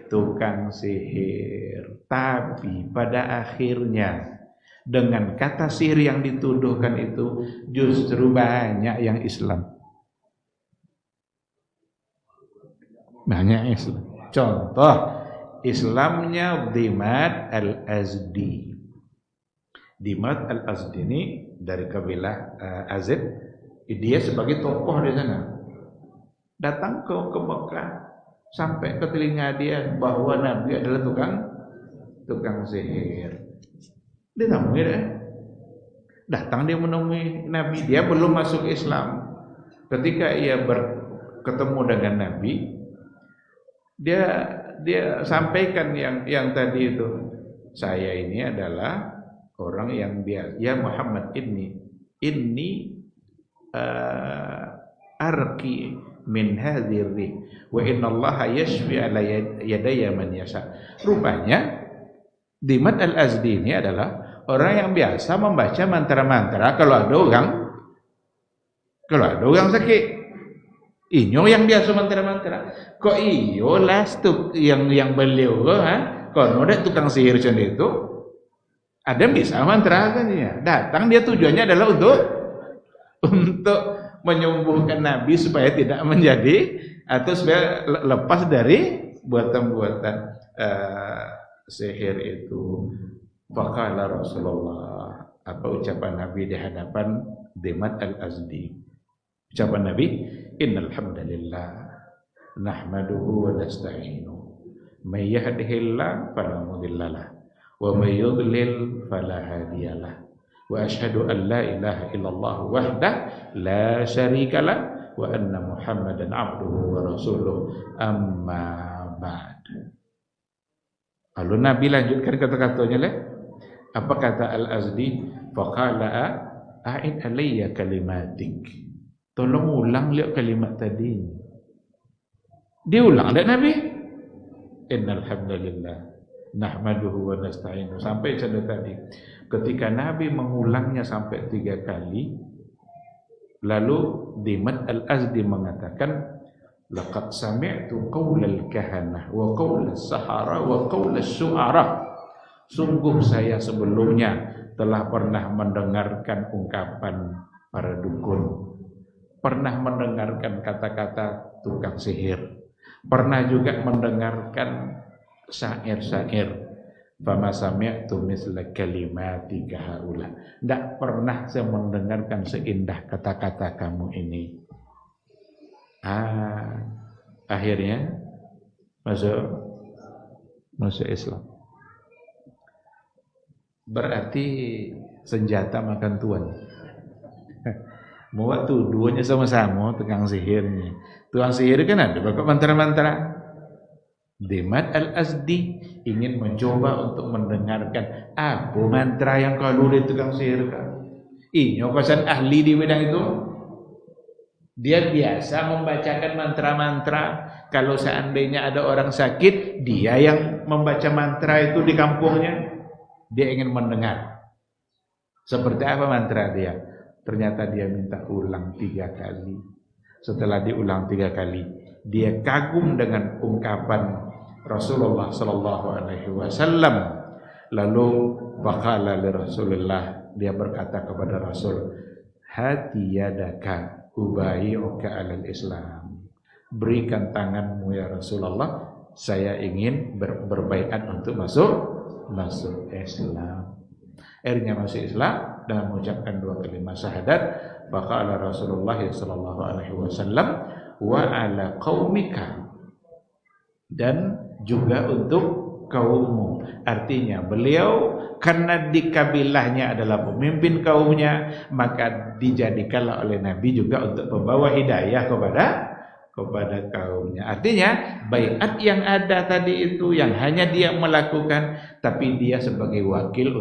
tukang sihir. Tapi pada akhirnya dengan kata sihir yang dituduhkan itu justru banyak yang Islam. Banyak Islam. Contoh Islamnya Dimad al-Azdi. Dimad al-Azdi ini dari kabilah Azid. Dia sebagai tokoh di sana. Datang ke Mekah, sampai ke telinga dia bahwa Nabi adalah tukang sihir. Ditemui deh. Datang dia menemui Nabi, dia belum masuk Islam. Ketika ia bertemu dengan Nabi, dia sampaikan yang tadi itu. Saya ini adalah orang yang biasa. Ya Muhammad inni arqi min hadhir wa inna Allah yashfi ala yadayya man yasha. Rupanya Dimad al-Azdi ini adalah orang yang biasa membaca mantra-mantra kalau ada orang sakit. Inyo yang biasa mantra-mantra. Kok iyo last yang beliau kono ada tukang sihir macam itu. Ada bisa mantra kan ya. Datang dia tujuannya adalah untuk menyembuhkan Nabi supaya tidak menjadi atau supaya lepas dari buatan-buatan sihir itu. Faqala Rasulullah, apa ucapan Nabi di hadapan Dimad al-Azdi? Ucapan Nabi, innal hamdalillah nahmaduhu wa nasta'inuhu may yahdihillahu fala mudhillalah wa may yudlil fala hadiyalah wa asyhadu an la ilaha illallah wahdahu la syarikalah wa anna Muhammadan abduhu wa rasuluh amma ba'd. Lalu Nabi lanjutkan kata-katanya lah. Apa kata Al-Azdi? Faqala a'id alayya kalimatik. Tolong ulang lihat kalimat tadi. Diulang lihat Nabi. Innal hamdalillah nahmaduhu wa nasta'inu sampai sada tadi. Ketika Nabi mengulangnya sampai 3 kali, lalu Dimad al-Azdi mengatakan, laqad sami'tu qaulal kahanah wa qaulal sahara wa qaulal syu'ara. Sungguh saya sebelumnya telah pernah mendengarkan ungkapan para dukun, pernah mendengarkan kata-kata tukang sihir, pernah juga mendengarkan syair-syair. Fama sami'tu misla kalimatika haula. Tidak pernah saya mendengarkan seindah kata-kata kamu ini. Akhirnya masuk masuk Islam. Berarti senjata makan tuan. Mau waktu duanya sama-sama tukang sihirnya. Tukang sihir kan ada bapak mantra-mantra. Demat Al-Azdi ingin mencoba untuk mendengarkan apa mantra yang kalau dia tukang sihir kan. Nyokosan ahli di bidang itu. Dia biasa membacakan mantra-mantra. Kalau seandainya ada orang sakit, dia yang membaca mantra itu di kampungnya. Dia ingin mendengar. Seperti apa mantra dia? Ternyata dia minta ulang 3 kali. Setelah diulang 3 kali, dia kagum dengan ungkapan Rasulullah sallallahu alaihi wasallam. Lalu faqala li Rasulullah, dia berkata kepada Rasul, "Hati yadaka ubayyuka 'alal Islam." Berikan tanganmu ya Rasulullah, saya ingin berbaiat untuk masuk Islam. Akhirnya masuk Islam dengan mengucapkan 2 kalimat syahadat. Faqala Rasulullah sallallahu alaihi wasallam, "Wa 'ala qaumika." Dan juga untuk kaummu. Artinya beliau karena di kabilahnya adalah pemimpin kaumnya, maka dijadikanlah oleh Nabi juga untuk membawa hidayah kepada kaumnya. Artinya baiat yang ada tadi itu yang hanya dia melakukan, tapi dia sebagai wakil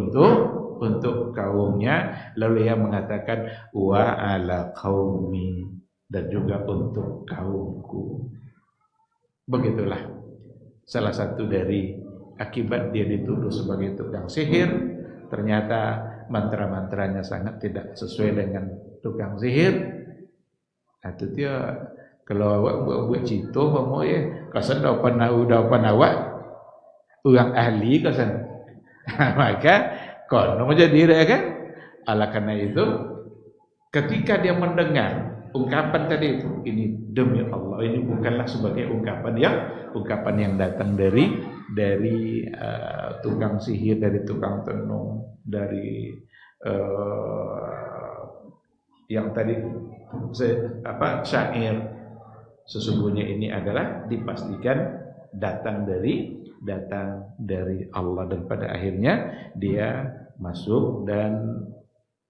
untuk kaumnya. Lalu ia mengatakan wa ala qaumi, dan juga untuk kaumku. Begitulah salah satu dari akibat dia dituduh sebagai tukang sihir. Ternyata mantra-mantranya sangat tidak sesuai dengan tukang sihir. Itu dia kalau awak buat cerita mau ya kasan udah awak orang ahli kasan. Maka kono jadi dia kan. Oleh karena itu ketika dia mendengar ungkapan tadi itu, ini demi Allah, ini bukanlah sebagai ungkapan yang datang dari tukang sihir, dari tukang tenung, dari yang tadi syair. Sesungguhnya ini adalah dipastikan datang dari Allah, dan pada akhirnya dia masuk dan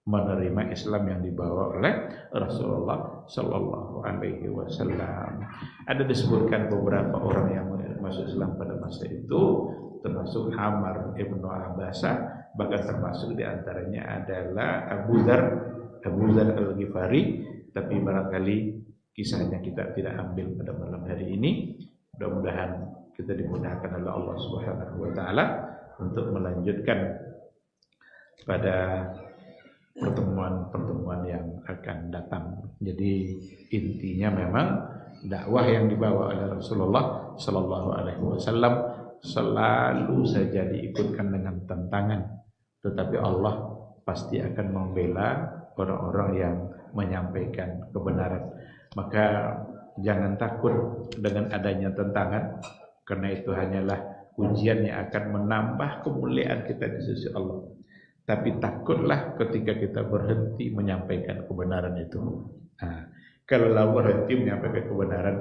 menerima Islam yang dibawa oleh Rasulullah sallallahu alaihi wasallam. Ada disebutkan beberapa orang yang masuk Islam pada masa itu, termasuk Amr ibnu Abbasah, bahkan termasuk diantaranya adalah Abu Dzar Al-Ghifari. Tapi barangkali kisahnya kita tidak ambil pada malam hari ini. Mudah-mudahan kita dimudahkan oleh Allah Subhanahu wa taala untuk melanjutkan pada pertemuan-pertemuan yang akan datang. Jadi intinya memang dakwah yang dibawa oleh Rasulullah sallallahu alaihi wasallam selalu saja diikutkan dengan tantangan, tetapi Allah pasti akan membela orang-orang yang menyampaikan kebenaran. Maka jangan takut dengan adanya tantangan, karena itu hanyalah ujian yang akan menambah kemuliaan kita di sisi Allah. Tapi takutlah ketika kita berhenti menyampaikan kebenaran itu. Nah, kalau berhenti menyampaikan kebenaran,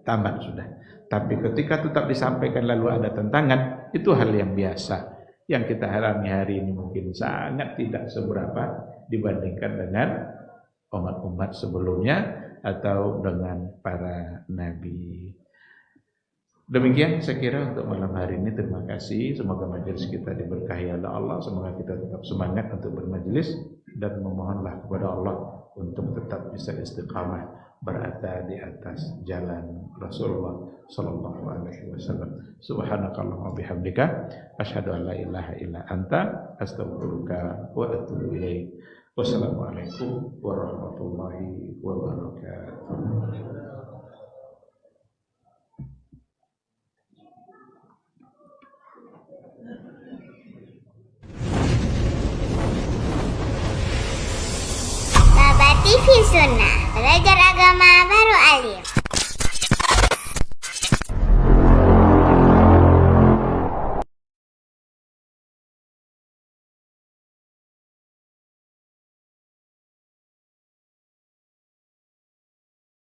tamat sudah. Tapi ketika tetap disampaikan lalu ada tantangan, itu hal yang biasa. Yang kita alami hari ini mungkin sangat tidak seberapa dibandingkan dengan umat-umat sebelumnya atau dengan para nabi. Demikian saya kira untuk malam hari ini. Terima kasih. Semoga majelis kita diberkahi oleh Allah. Semoga kita tetap semangat untuk bermajelis, dan memohonlah kepada Allah untuk tetap bisa istiqamah berada di atas jalan Rasulullah sallallahu alaihi wasallam. Subhanakallahumma bihamdika asyhadu an la ilaha illa anta astaghfiruka wa atubu ilaik. Wassalamualaikum warahmatullahi wabarakatuh. TV Sunnah, belajar agama baru alim.